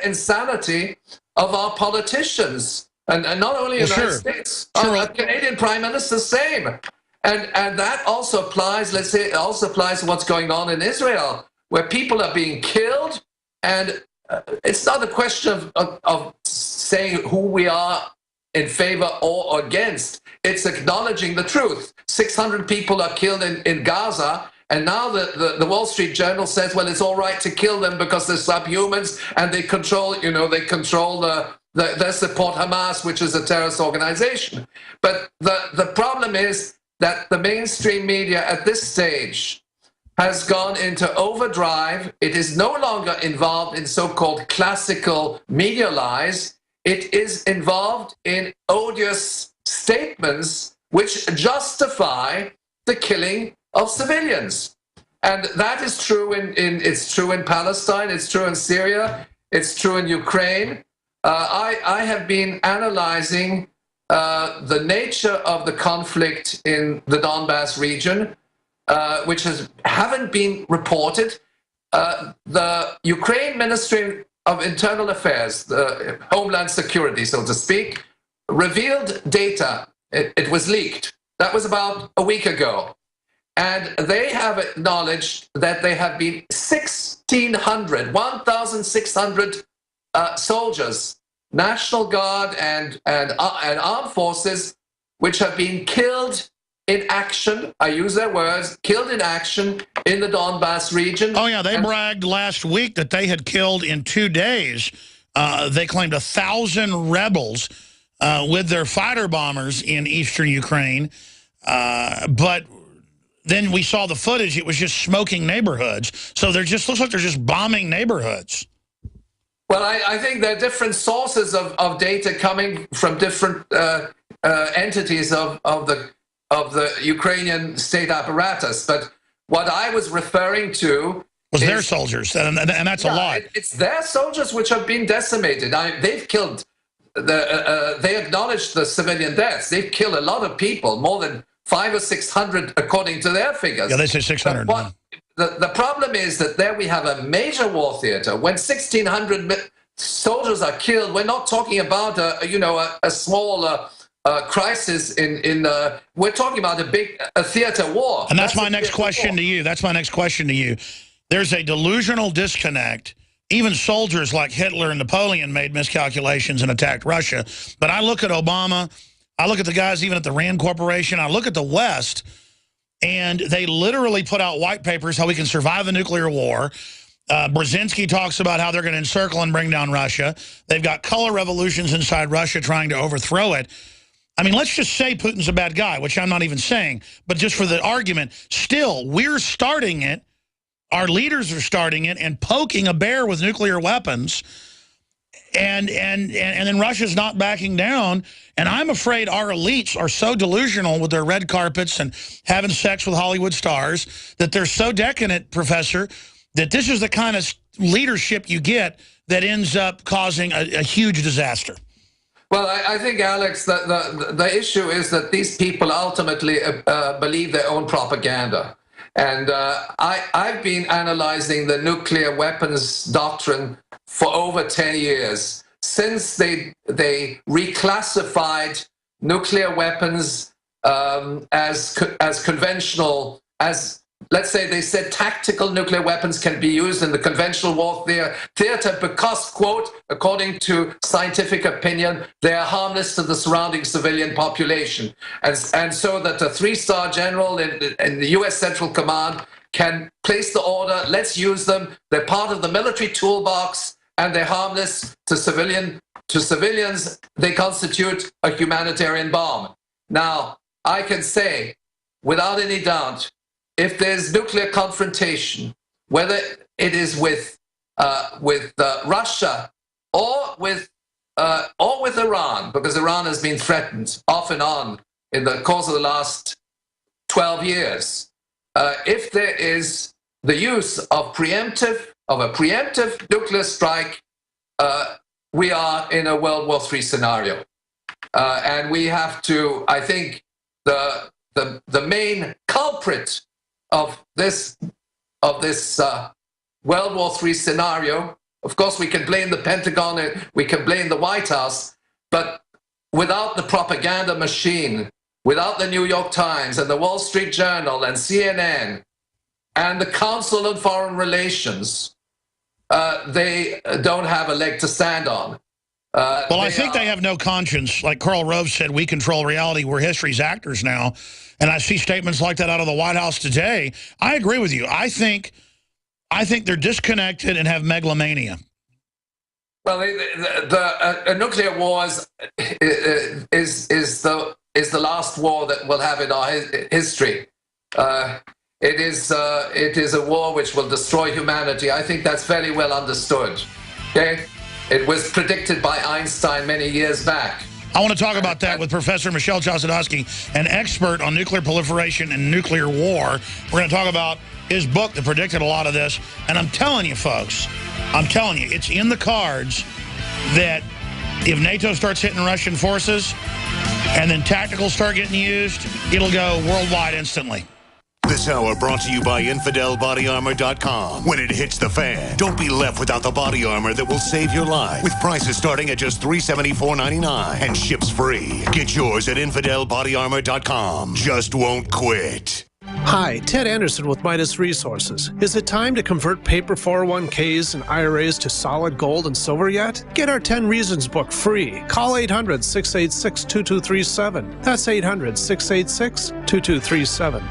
insanity of our politicians. And not only in the United States, our Canadian Prime Minister, same. And that also applies, let's say, it also applies to what's going on in Israel, where people are being killed. And it's not a question of saying who we are in favor or against. It's acknowledging the truth. 600 people are killed in Gaza. And now the Wall Street Journal says, well, it's all right to kill them because they're subhumans and they control, they support Hamas, which is a terrorist organization. But the problem is that the mainstream media at this stage has gone into overdrive. It is no longer involved in so-called classical media lies. It is involved in odious statements which justify the killing of civilians. And that is true it's true in Palestine, it's true in Syria, it's true in Ukraine. I have been analyzing the nature of the conflict in the Donbass region, which haven't been reported. The Ukraine Ministry of Internal Affairs, the Homeland Security, so to speak, revealed data. It was leaked. That was about a week ago. And they have acknowledged that there have been 1,600 soldiers, National Guard and armed forces, which have been killed in action. I use their words, killed in action in the Donbass region. Oh, yeah, they bragged last week that they had killed in 2 days. They claimed 1,000 rebels with their fighter bombers in eastern Ukraine. But then we saw the footage. It was just smoking neighborhoods. So there just looks like they're just bombing neighborhoods. Well, I think there are different sources of data coming from different entities of the Ukrainian state apparatus. But what I was referring to was their soldiers, and that's a lot. It's their soldiers which have been decimated. They've killed. They acknowledged the civilian deaths. They've killed a lot of people, more than 500 or 600 according to their figures. Yeah, they say 600. The problem is that there we have a major war theater. When 1,600 soldiers are killed, we're not talking about a small crisis we're talking about a theater war. And that's my next question to you. That's my next question to you. There's a delusional disconnect. Even soldiers like Hitler and Napoleon made miscalculations and attacked Russia. But I look at Obama, I look at the guys even at the Rand Corporation, I look at the West, and they literally put out white papers how we can survive a nuclear war. Brzezinski talks about how they're going to encircle and bring down Russia. They've got color revolutions inside Russia trying to overthrow it. I mean, let's just say Putin's a bad guy, which I'm not even saying. But just for the argument, still, we're starting it. Our leaders are starting it and poking a bear with nuclear weapons. And then Russia's not backing down. And I'm afraid our elites are so delusional with their red carpets and having sex with Hollywood stars that they're so decadent, Professor, that this is the kind of leadership you get that ends up causing a huge disaster. Well, I think, Alex, the issue is that these people ultimately believe their own propaganda. And I've been analyzing the nuclear weapons doctrine for over 10 years, since they reclassified nuclear weapons as conventional, let's say they said tactical nuclear weapons can be used in the conventional warfare theater because, quote, according to scientific opinion, they are harmless to the surrounding civilian population. And so that a 3-star general in the U.S. Central Command can place the order, let's use them, they're part of the military toolbox, and they're harmless to civilians, they constitute a humanitarian bomb. Now, I can say, without any doubt, if there's nuclear confrontation, whether it is with Russia or with Iran, because Iran has been threatened off and on in the course of the last 12 years, if there is the use of a preemptive nuclear strike, we are in a World War III scenario, and we have to. I think the main culprit of this World War III scenario Of course, we can blame the Pentagon and we can blame the White House, but without the propaganda machine, without the New York Times and the Wall Street Journal and CNN and the Council on Foreign Relations, they don't have a leg to stand on. Well, I think they have no conscience. Like Karl Rove said, we control reality. We're history's actors now. And I see statements like that out of the White House today. I agree with you. I think they're disconnected and have megalomania. Well, the nuclear wars is the last war that we'll have in our history. It is a war which will destroy humanity. I think that's very well understood. Okay, it was predicted by Einstein many years back. I want to talk about that with Professor Michel Chossudovsky, an expert on nuclear proliferation and nuclear war. We're going to talk about his book that predicted a lot of this. And I'm telling you, folks, it's in the cards that if NATO starts hitting Russian forces and then tacticals start getting used, it'll go worldwide instantly. This hour brought to you by InfidelBodyArmor.com. When it hits the fan, don't be left without the body armor that will save your life. With prices starting at just $374.99 and ships free. Get yours at InfidelBodyArmor.com. Just won't quit. Hi, Ted Anderson with Midas Resources. Is it time to convert paper 401ks and IRAs to solid gold and silver yet? Get our 10 Reasons book free. Call 800-686-2237. That's 800-686-2237.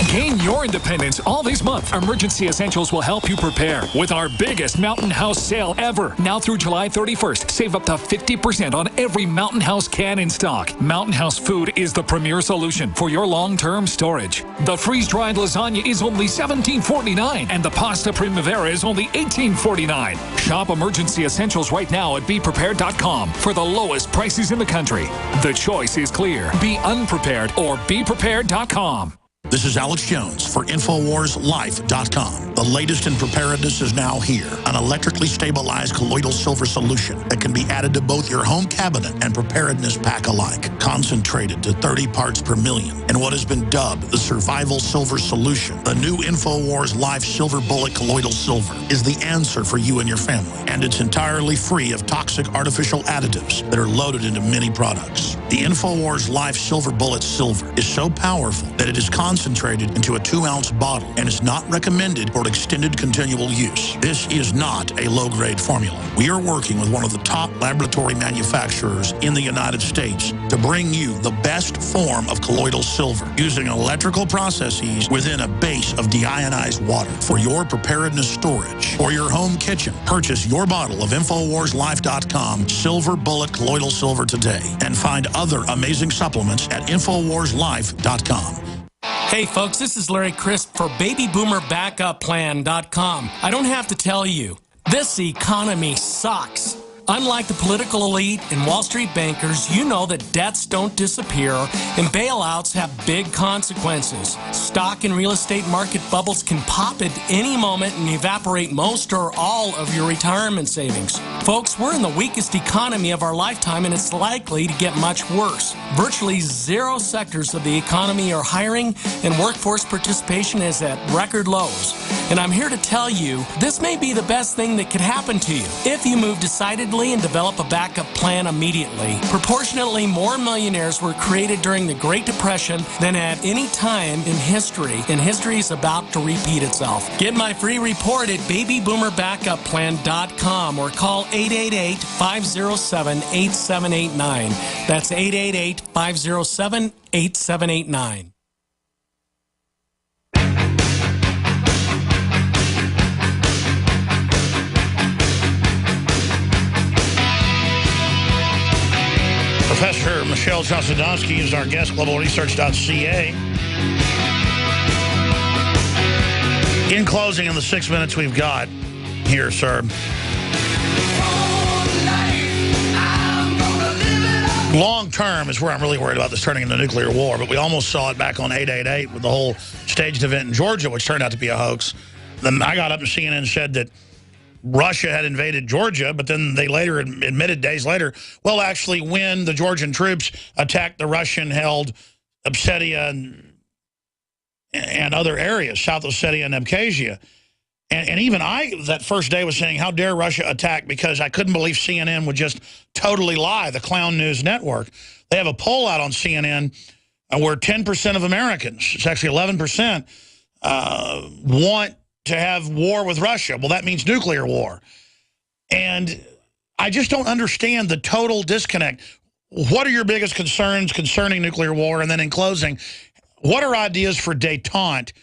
Gain your independence all this month. Emergency Essentials will help you prepare with our biggest Mountain House sale ever. Now through July 31st, save up to 50% on every Mountain House can in stock. Mountain House food is the premier solution for your long-term storage. The freeze-dried lasagna is only $17.49 and the pasta primavera is only $18.49. Shop Emergency Essentials right now at BePrepared.com for the lowest prices in the country. The choice is clear. Be unprepared or BePrepared.com. This is Alex Jones for InfoWarsLife.com. The latest in preparedness is now here. An electrically stabilized colloidal silver solution that can be added to both your home cabinet and preparedness pack alike. Concentrated to 30 parts per million in what has been dubbed the survival silver solution. The new InfoWars Life Silver Bullet Colloidal Silver is the answer for you and your family. And it's entirely free of toxic artificial additives that are loaded into many products. The InfoWars Life Silver Bullet Silver is so powerful that it is concentrated into a 2-ounce bottle and is not recommended for extended continual use. This is not a low-grade formula. We are working with one of the top laboratory manufacturers in the United States to bring you the best form of colloidal silver using electrical processes within a base of deionized water for your preparedness storage or your home kitchen. Purchase your bottle of InfoWarsLife.com Silver Bullet Colloidal Silver today and find other amazing supplements at InfoWarsLife.com. Hey folks, this is Larry Crisp for BabyBoomerBackupPlan.com. I don't have to tell you, this economy sucks. Unlike the political elite and Wall Street bankers, you know that debts don't disappear and bailouts have big consequences. Stock and real estate market bubbles can pop at any moment and evaporate most or all of your retirement savings. Folks, we're in the weakest economy of our lifetime and it's likely to get much worse. Virtually zero sectors of the economy are hiring and workforce participation is at record lows. And I'm here to tell you, this may be the best thing that could happen to you if you move decidedly and develop a backup plan immediately. Proportionately more millionaires were created during the Great Depression than at any time in history, and history is about to repeat itself. Get my free report at BabyBoomerBackupPlan.com or call 888-507-8789. That's 888-507-8789. Professor Michel Chossudovsky is our guest, globalresearch.ca. In closing, in the 6 minutes we've got here, sir, long term is where I'm really worried about this turning into nuclear war, but we almost saw it back on 888 with the whole staged event in Georgia, which turned out to be a hoax. Then I got up and CNN said that Russia had invaded Georgia, but then they later admitted days later, well, actually, when the Georgian troops attacked the Russian-held Abkhazia and other areas, South Ossetia and Abkhazia, And even I, that first day, was saying, how dare Russia attack, because I couldn't believe CNN would just totally lie, the clown news network. They have a poll out on CNN where 10% of Americans, it's actually 11%, want to have war with Russia. Well, that means nuclear war. And I just don't understand the total disconnect. What are your biggest concerns concerning nuclear war? And then in closing, what are ideas for détente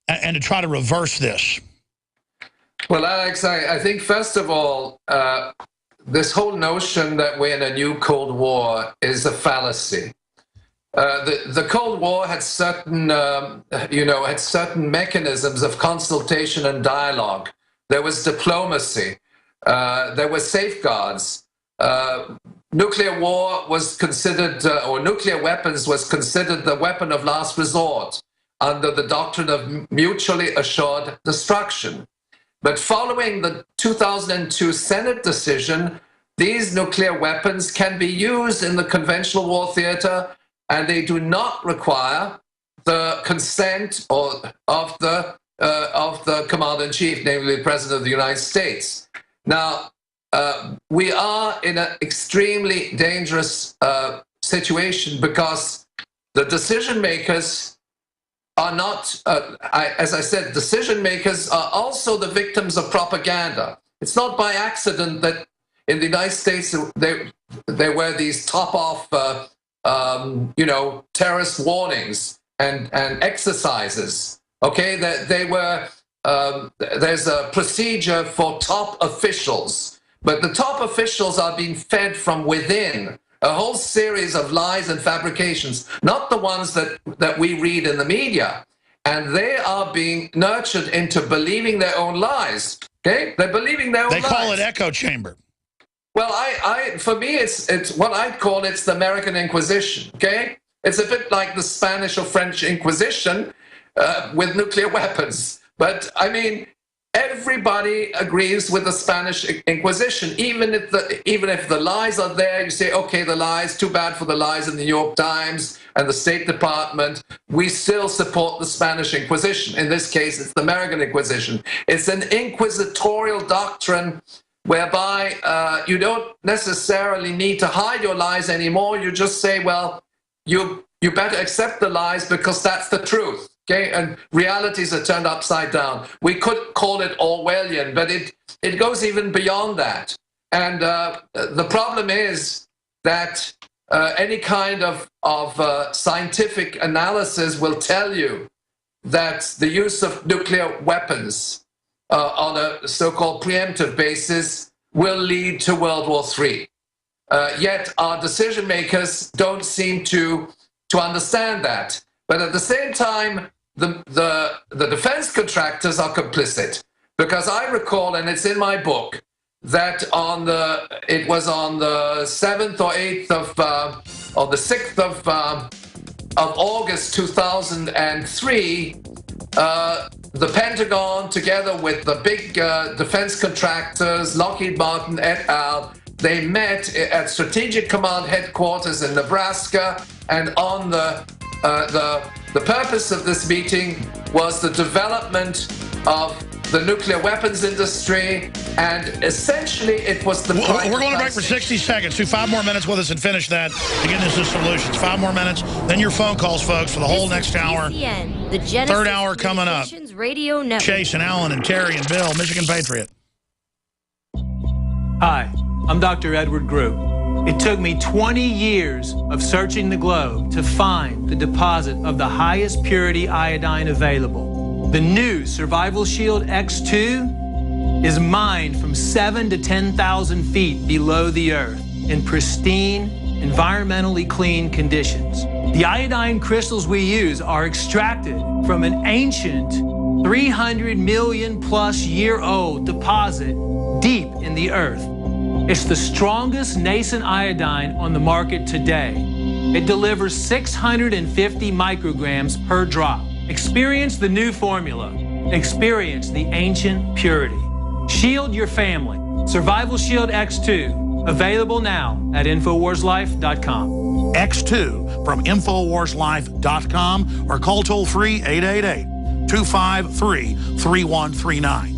and to try to reverse this? Well, Alex, I think, first of all, this whole notion that we're in a new Cold War is a fallacy. The Cold War had certain, had certain mechanisms of consultation and dialogue. There was diplomacy. There were safeguards. Nuclear war was considered, or nuclear weapons was considered the weapon of last resort under the doctrine of mutually assured destruction. But following the 2002 Senate decision, these nuclear weapons can be used in the conventional war theater, and they do not require the consent of the commander-in-chief, namely the President of the United States. Now, we are in an extremely dangerous situation because the decision makers are not, as I said, decision makers are also the victims of propaganda. It's not by accident that in the United States there were these top-off, terrorist warnings and exercises. Okay, they were. There's a procedure for top officials, but the top officials are being fed from within a whole series of lies and fabrications, not the ones that we read in the media. And they are being nurtured into believing their own lies. Okay? They're believing their own lies. They call it echo chamber. Well, for me, it's what I'd call it's the American Inquisition. Okay? It's a bit like the Spanish or French Inquisition with nuclear weapons. But I mean, everybody agrees with the Spanish Inquisition. Even if the lies are there, you say, okay, the lies, too bad for the lies in the New York Times and the State Department. We still support the Spanish Inquisition. In this case, it's the American Inquisition. It's an inquisitorial doctrine whereby you don't necessarily need to hide your lies anymore. You just say, well, you better accept the lies because that's the truth. Okay, and realities are turned upside down. We could call it Orwellian, but it goes even beyond that. And the problem is that any kind of scientific analysis will tell you that the use of nuclear weapons on a so-called preemptive basis will lead to World War III. Yet our decision makers don't seem to understand that. But at the same time, the defense contractors are complicit, because I recall, and it's in my book, that it was on the 7th or 8th or the 6th of August 2003, the Pentagon, together with the big defense contractors, Lockheed Martin et al., they met at Strategic Command Headquarters in Nebraska, and on the purpose of this meeting was the development of the nuclear weapons industry, and essentially it was the... We're going to break for 60 seconds. Do 5 more minutes with us and finish that to get into solutions. 5 more minutes, then your phone calls, folks, for the whole next hour. The Genesis Third hour coming up. Radio Network. Chase and Alan and Terry and Bill, Michigan Patriot. Hi, I'm Dr. Edward Group. It took me 20 years of searching the globe to find the deposit of the highest purity iodine available. The new Survival Shield X2 is mined from 7,000 to 10,000 feet below the earth in pristine, environmentally clean conditions. The iodine crystals we use are extracted from an ancient 300 million plus year old deposit deep in the earth. It's the strongest nascent iodine on the market today. It delivers 650 micrograms per drop. Experience the new formula. Experience the ancient purity. Shield your family. Survival Shield X2. Available now at InfoWarsLife.com. X2 from InfoWarsLife.com or call toll-free 888-253-3139.